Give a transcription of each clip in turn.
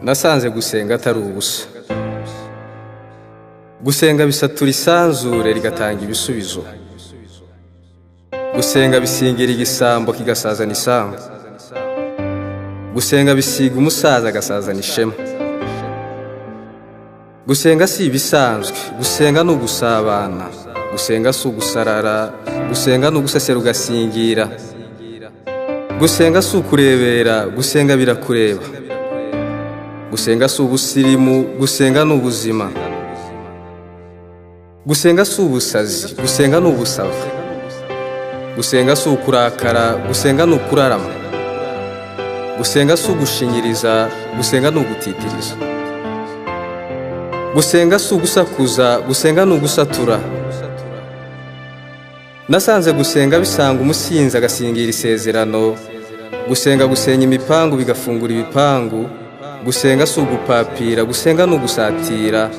Nasanze gusenga atari ubusa. Gusenga bisatura isanzure rigatanga ibisubizo. Gusenga bisingira igisambo kigasazana isambu. Gusenga bisiga umusaza agasazana ishema. Gusenga si ibisanzwe, gusenga ni ugusabana. Gusenga si ugusarara, gusenga ni ugusesera ugasingira. Gusenga si ukurebera, gusenga birakureba. Gusenga si ubusirimu, gusenga ni ubuzima. Gusenga si ubusazi, gusenga ni ubusava. Gusenga si ukurakara, gusenga ni ukurarama. Gusenga si ugushinyiriza, gusenga ni ugutitiriza. Gusenga si ugusakuza, gusenga ni ugusatura. Nasanze gusenga bisanga umusinzi agasingira isezerano. Gusenga gusenya imipangu bigafungura ibipangu. Gusenga si ugupapira, gusenga ni ugusatira.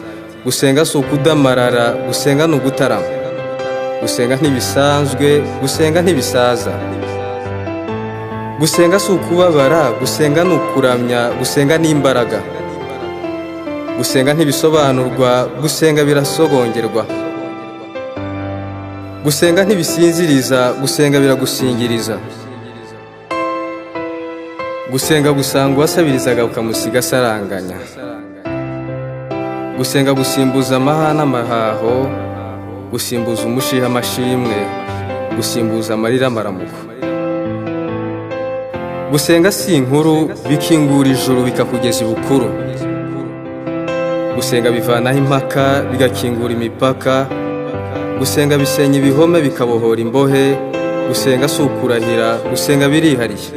Gusenga si ukudamarara, gusenga ni ugutarama. Gusenga ntibisanzwe, gusenga ntibisaza. Gusenga si ukubabara, gusenga ni ukuramya, gusenga ni imbaraga. Gusenga ntibisobanurwa, gusenga birasogongerwa. Gusenga ntibisinziriza, gusenga biragusingiriza. Gusenga gusanga uwasabirizaga ukamusiga asaranganya. Gusenga gusimbuza amaha n'amahaho, gusimbuza umushiha amashimwe, gusimbuza amarira amaramuko. Gusenga si inkuru bikingura ijuru bikakugeza ibukuru. Gusenga bivanaho impaka bigakingura imipaka. Gusenga bisenya ibihome bikabohora imbohe. Gusenga si ukurahira, gusenga birihariye.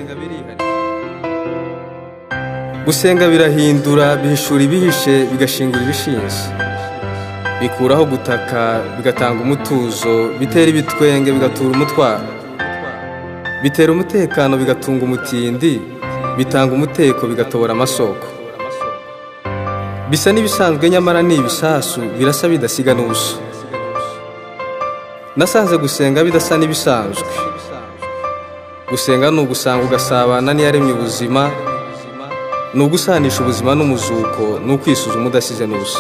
Gusenga birahindura, bihishura ibihishe, bigashingura ibishinze. Bikuraho gutaka, bigatanga umutuzo, bitera ibitwenge, bigatura umutwaro. Bitera umutekano, bigatunga umutindi, bitanga umuteko, bigatobora amasoko. Bisa n'ibisanzwe nyamara ni ibisasu, birasa bidasiga n'ubusa. Nasanze gusenga bidasa n'ibisanzwe. Gusenga ni ugusanga ugasabana n'iyaremye ubuzima. Ni ugusanisha ubuzima n'umuzuko, ni ukwisuzuma udasize n'ubusa.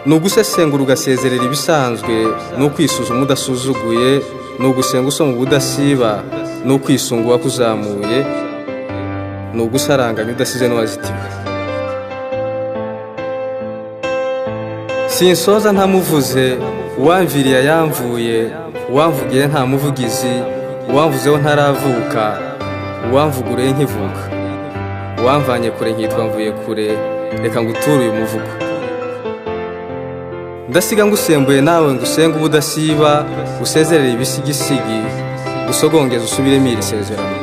Ni ugusesengura ugasezerera ibisanzwe, ni ukwisuzuma udasuzuguye. Ni ugusenga usoma ubudasiba, ni ukwisunga uwakuzamuye. Ni ugusaranganya udasize n'uwazitiwe. Sinsoza ntamuvuze, uwamviriye yamvuye, uwamvugiye nta muvugizi, uwamvuzeho ntaravuka, uwamvugureye nkivuka. Uwamvanye kure nkitwa mvuye kure, reka nguture uyu muvugo. Ndasiga ngusembuye nawe ngusenga ubudasiba, usezerere ibisigisigi, usogongeza usubiremo iri sezerano.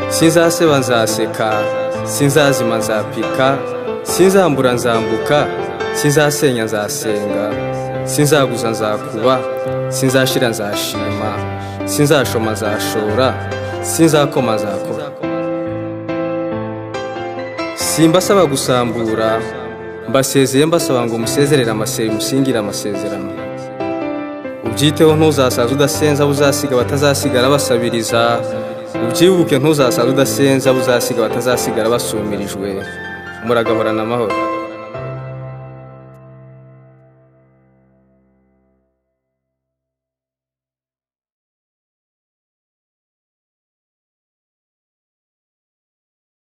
Sinzaseba nzaseka, sinzazima nzapika, sinzambura nzambuka, sinzasenya nzasenga, sinzaguza nzakuba, sinzashira nzashima, sinzashoma nzashora, sinzakoma nzakora. Simbasaba gusambura, mbasezeye mbasaba ngo musezerere amasezerano, musingire amasezerano. Ubyiteho ntuzasaza udasenza, uzasiga batazasigara basabiriza. Ubyibuke ntuzasaza udasenza, uzasiga batazasigara basumirijwe. Muragahorana amahoro.